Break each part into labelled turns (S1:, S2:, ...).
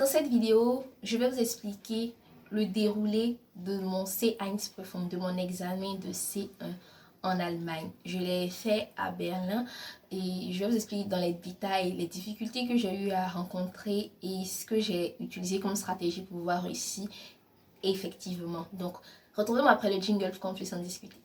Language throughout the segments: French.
S1: Dans cette vidéo, je vais vous expliquer le déroulé de mon C1 Prüfung, de mon examen de C1 en Allemagne. Je l'ai fait à Berlin et je vais vous expliquer dans les détails les difficultés que j'ai eu à rencontrer et ce que j'ai utilisé comme stratégie pour pouvoir réussir effectivement. Donc, retrouvez-moi après le jingle pour qu'on puisse en discuter.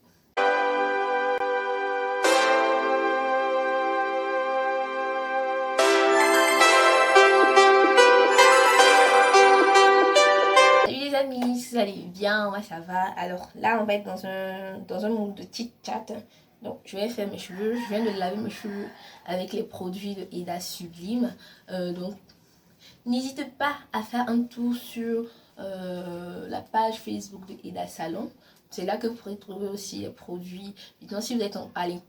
S1: Amis, si vous allez bien, moi ça va. Alors là on va être dans un monde de chit chat. Donc je vais faire mes cheveux, je viens de laver mes cheveux avec les produits de Eda Sublime. Donc n'hésitez pas à faire un tour sur la page Facebook de Eda Salon. C'est là que vous pourrez trouver aussi les produits. Maintenant, si vous êtes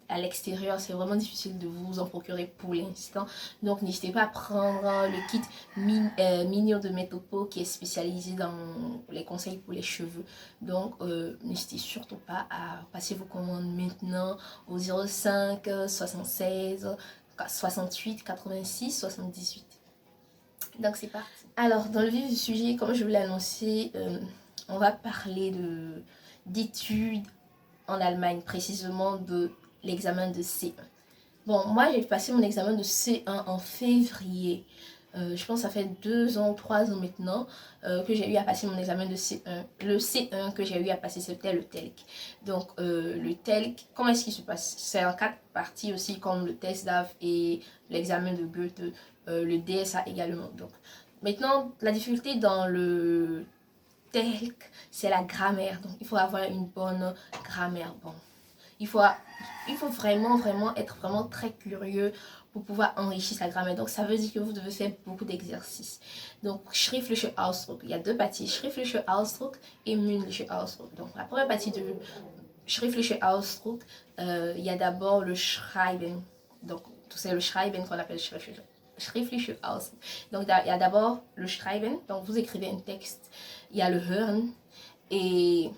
S1: à l'extérieur, c'est vraiment difficile de vous en procurer pour l'instant. Donc, n'hésitez pas à prendre le kit Mignon de Metopo qui est spécialisé dans les conseils pour les cheveux. Donc, n'hésitez surtout pas à passer vos commandes maintenant au 05 76 68 86 78. Donc, c'est parti. Alors, dans le vif du sujet, comme je vous l'ai annoncé, on va parler d'études en Allemagne, précisément de l'examen de C1. Bon, moi j'ai passé mon examen de C1 en février. Je pense que ça fait 2 ans, 3 ans maintenant que j'ai eu à passer mon examen de C1. Le C1 que j'ai eu à passer, c'était le TELC. Donc, le TELC, comment est-ce qu'il se passe? C'est en 4 parties aussi, comme le test DAF et l'examen de Goethe, le DSA également. Donc, maintenant, la difficulté dans le TELC, c'est la grammaire. Donc, il faut avoir une bonne grammaire. Bon, il faut vraiment être vraiment très curieux pour pouvoir enrichir sa grammaire. Donc, ça veut dire que vous devez faire beaucoup d'exercices. Donc, Schriftliche Ausdruck. Il y a 2 parties, Schriftliche Ausdruck et Mündliche Ausdruck. Donc, la première partie de Schriftliche Ausdruck, il y a d'abord le Schreiben. Donc, c'est le Schreiben qu'on appelle Schriftliche Ausdruck. Donc, il y a d'abord le Schreiben. Donc, vous écrivez un texte. Il y a le Hören et il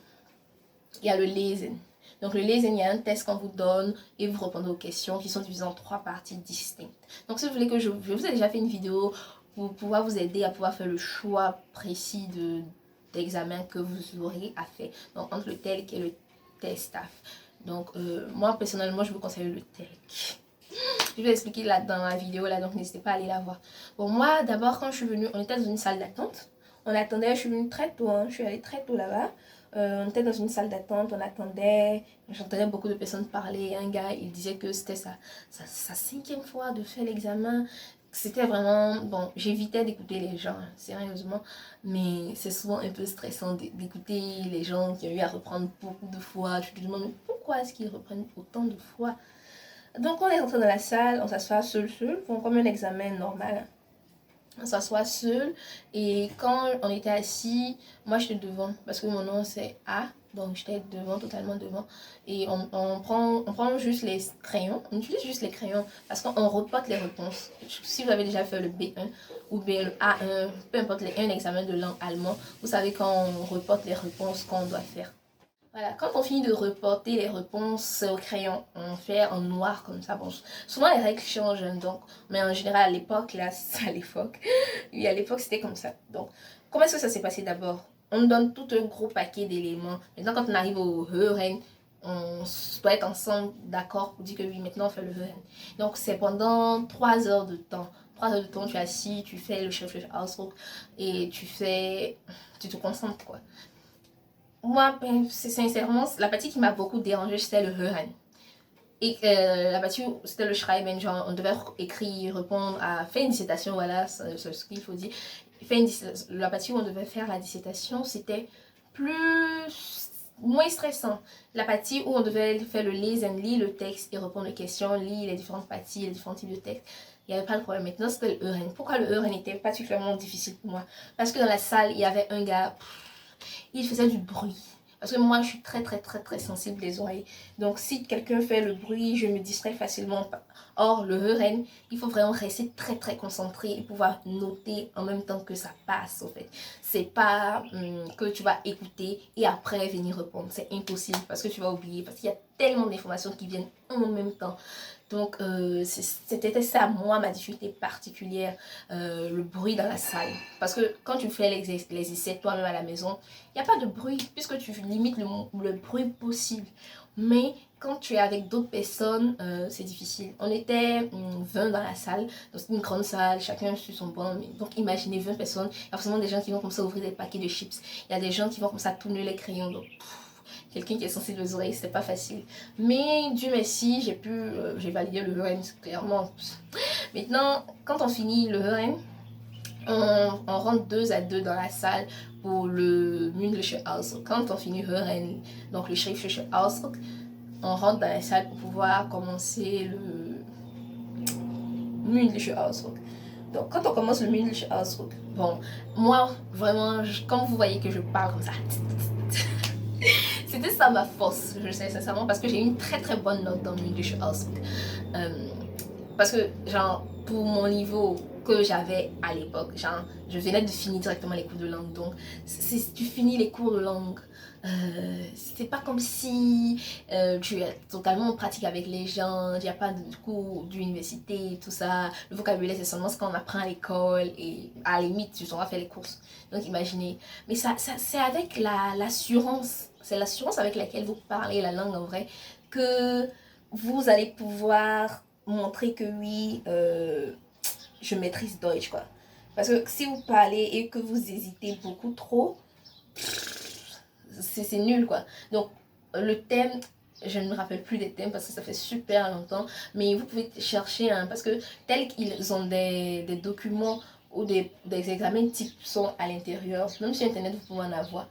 S1: y a le Lesen. Donc le Lesen, il y a un test qu'on vous donne et vous répondez aux questions qui sont divisées en 3 parties distinctes. Donc si vous voulez que je vous ai déjà fait une vidéo pour pouvoir vous aider à pouvoir faire le choix précis d'examen que vous aurez à faire. Donc entre le TELC et le test TAF. Donc moi personnellement, je vous conseille le TELC. Je vais expliquer là dans la vidéo là, donc n'hésitez pas à aller la voir. Bon, moi d'abord quand je suis venue, on était dans une salle d'attente. On attendait, je suis venue très tôt, je suis allée très tôt là-bas. On était dans une salle d'attente, on attendait, j'entendais beaucoup de personnes parler. Un gars, il disait que c'était sa 5e fois de faire l'examen. C'était vraiment, bon, j'évitais d'écouter les gens, sérieusement, mais c'est souvent un peu stressant d'écouter les gens qui ont eu à reprendre beaucoup de fois. Tu te demandes, mais pourquoi est-ce qu'ils reprennent autant de fois? Donc on est rentré dans la salle, on s'assoit seul, comme un examen normal. On s'assoit seul et quand on était assis, moi j'étais devant parce que mon nom c'est A, donc j'étais devant, totalement devant. Et on prend juste les crayons, on utilise juste les crayons parce qu'on reporte les réponses. Si vous avez déjà fait le B1 ou bien le A1, peu importe un examen de langue allemand, vous savez quand on reporte les réponses qu'on doit faire. Voilà, quand on finit de reporter les réponses au crayon, on fait en noir comme ça. Bon, souvent les règles changent, donc, mais en général à l'époque, là, c'est à l'époque, oui, à l'époque c'était comme ça. Donc, comment est-ce que ça s'est passé d'abord? On nous donne tout un gros paquet d'éléments. Maintenant, quand on arrive au Hören, on doit être ensemble d'accord pour dire que oui, maintenant on fait le Hören. Donc, c'est pendant 3 heures de temps. 3 heures de temps, tu es assis, tu fais le Schriftliche Ausdruck et tu te concentres, quoi. Moi, c'est sincèrement, la partie qui m'a beaucoup dérangée, c'était le Hören. Et la partie où c'était le Schreiben, genre on devait écrire, répondre, faire une dissertation, voilà, c'est ce qu'il faut dire. La partie où on devait faire la dissertation, c'était moins stressant. La partie où on devait faire le lesen, lire le texte et répondre aux questions, lire les différentes parties, les différents types de textes, il n'y avait pas de problème. Maintenant, c'était le Hören. Pourquoi le Hören était particulièrement difficile pour moi? Parce que dans la salle, il y avait un gars, il faisait du bruit. Parce que moi, je suis très sensible des oreilles. Donc, si quelqu'un fait le bruit, je me distrais facilement. Or, le Heuren, il faut vraiment rester très très concentré et pouvoir noter en même temps que ça passe, en fait. C'est pas que tu vas écouter et après venir répondre. C'est impossible parce que tu vas oublier, parce qu'il y a tellement d'informations qui viennent en même temps. Donc, c'était ça, moi, ma difficulté particulière, le bruit dans la salle. Parce que quand tu fais les essais toi-même à la maison, il n'y a pas de bruit, puisque tu limites le bruit possible. Mais quand tu es avec d'autres personnes, c'est difficile. On était 20 dans la salle, dans une grande salle, chacun sur son banc. Donc, imaginez 20 personnes. Il y a forcément des gens qui vont comme ça ouvrir des paquets de chips. Il y a des gens qui vont comme ça tourner les crayons. Donc, quelqu'un qui est sensible aux oreilles, c'était pas facile. Mais Dieu merci, j'ai validé le Heuren, clairement. Maintenant, quand on finit le Heuren, on rentre 2 à 2 dans la salle pour le mündliche Ausdruck. Quand on finit Heuren, donc le schriftliche Ausdruck, on rentre dans la salle pour pouvoir commencer le mündliche Ausdruck. Donc, quand on commence le mündliche Ausdruck, bon, moi, vraiment, comme vous voyez que je parle comme ça, c'était ça ma force, je sais sincèrement, parce que j'ai eu une très très bonne note dans le mündliche Ausdruck. Parce que, genre, pour mon niveau que j'avais à l'époque, genre, je venais de finir directement les cours de langue. Donc, tu finis les cours de langue, c'est pas comme si tu es totalement en pratique avec les gens, il n'y a pas de cours d'université, tout ça. Le vocabulaire, c'est seulement ce qu'on apprend à l'école et à la limite, tu sauras faire les courses. Donc, imaginez. Mais ça c'est avec l'assurance, c'est l'assurance avec laquelle vous parlez la langue en vrai que vous allez pouvoir montrer que oui, je maîtrise Deutsch, quoi. Parce que si vous parlez et que vous hésitez beaucoup trop, c'est nul, quoi. Donc, le thème, je ne me rappelle plus des thèmes parce que ça fait super longtemps, mais vous pouvez chercher, hein, parce que tels qu'ils ont des documents ou des examens types sont à l'intérieur, même sur Internet, vous pouvez en avoir.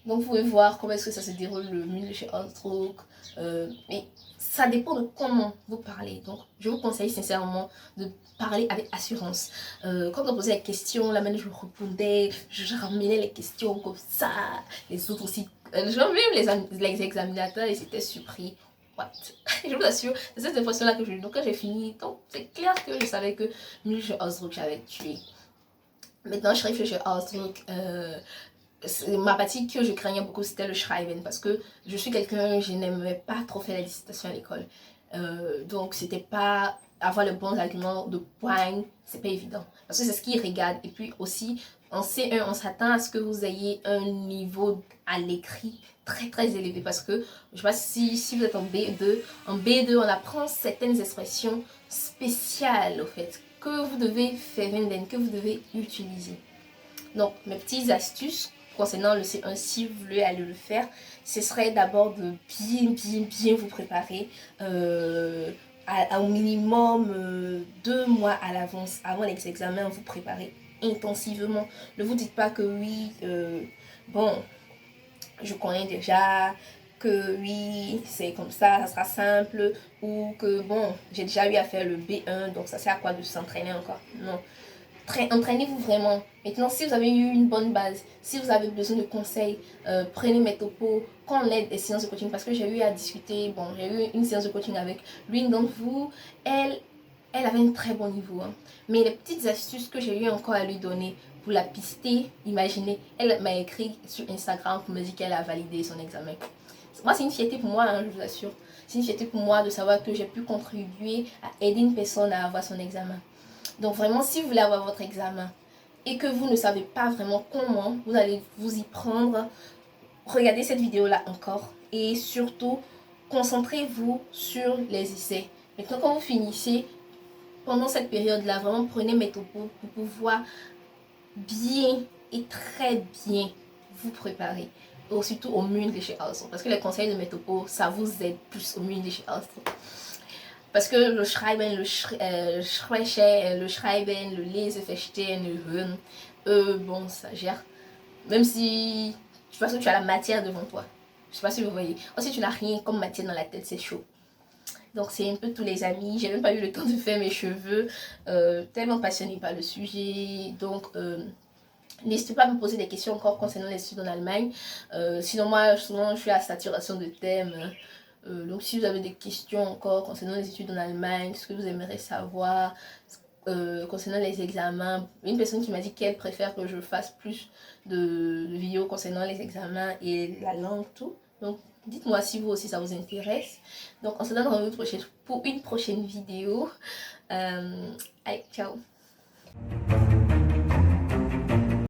S1: Donc, vous pouvez voir comment est-ce que ça se déroule le mündliche Ausdruck. Mais ça dépend de comment vous parlez. Donc, je vous conseille sincèrement de parler avec assurance. Quand on posait la question, la manière je répondais, je ramenais les questions comme ça. Les autres aussi. Genre même les examinateurs, ils étaient surpris. What? Je vous assure, c'est cette impression-là que j'ai eu. Donc, quand j'ai fini, c'est clair que je savais que mündliche Ausdruck, j'avais tué. Maintenant, schriftliche Ausdruck, ma partie que je craignais beaucoup, c'était le Schreiben, parce que je suis quelqu'un, je n'aimais pas trop faire la dissertation à l'école. Donc, c'était pas avoir les bons arguments de poigne, c'est pas évident. Parce que c'est ce qu'ils regardent. Et puis aussi, en C1, on s'attend à ce que vous ayez un niveau à l'écrit très très élevé. Parce que, je sais pas si vous êtes en B2, on apprend certaines expressions spéciales, au fait, que vous devez faire, que vous devez utiliser. Donc, mes petites astuces concernant le C1, si vous voulez aller le faire, ce serait d'abord de bien vous préparer au minimum 2 mois à l'avance, avant les examens, vous préparez intensivement. Ne vous dites pas que oui, bon, je connais déjà, que oui, c'est comme ça sera simple, ou que bon, j'ai déjà eu à faire le B1, donc ça sert à quoi de s'entraîner encore? Non. Entraînez-vous vraiment. Maintenant, si vous avez eu une bonne base, si vous avez besoin de conseils, prenez mes topos, qu'on l'aide des séances de coaching, parce que j'ai eu à discuter, bon, j'ai eu une séance de coaching avec l'une d'entre vous, elle avait un très bon niveau, hein. Mais les petites astuces que j'ai eu encore à lui donner pour la pister, imaginez, elle m'a écrit sur Instagram pour me dire qu'elle a validé son examen. Moi, c'est une fierté pour moi, hein, je vous assure. C'est une fierté pour moi de savoir que j'ai pu contribuer à aider une personne à avoir son examen. Donc vraiment, si vous voulez avoir votre examen et que vous ne savez pas vraiment comment vous allez vous y prendre, regardez cette vidéo-là encore. Et surtout, concentrez-vous sur les essais. Maintenant, quand vous finissez, pendant cette période-là, vraiment prenez mes topos pour pouvoir bien et très bien vous préparer. Surtout au mündliche Ausdruck. Parce que les conseils de mes topos, ça vous aide plus au mündliche Ausdruck. Parce que le Schreiben, le Sprechen, le Schreiben, le Leseverstehen, le Hören, bon, ça gère. Même si, de toute façon, tu as la matière devant toi. Je sais pas si vous voyez. Si tu n'as rien comme matière dans la tête, c'est chaud. Donc, c'est un peu tous les amis. J'ai même pas eu le temps de faire mes cheveux. Tellement passionnée par le sujet. Donc, n'hésitez pas à me poser des questions encore concernant les études en Allemagne. Sinon, moi, souvent, je suis à saturation de thèmes. Donc si vous avez des questions encore concernant les études en Allemagne, ce que vous aimeriez savoir, concernant les examens, une personne qui m'a dit qu'elle préfère que je fasse plus de vidéos concernant les examens et la langue, tout. Donc dites-moi si vous aussi ça vous intéresse. Donc on se donne rendez-vous pour une prochaine vidéo. Allez, ciao.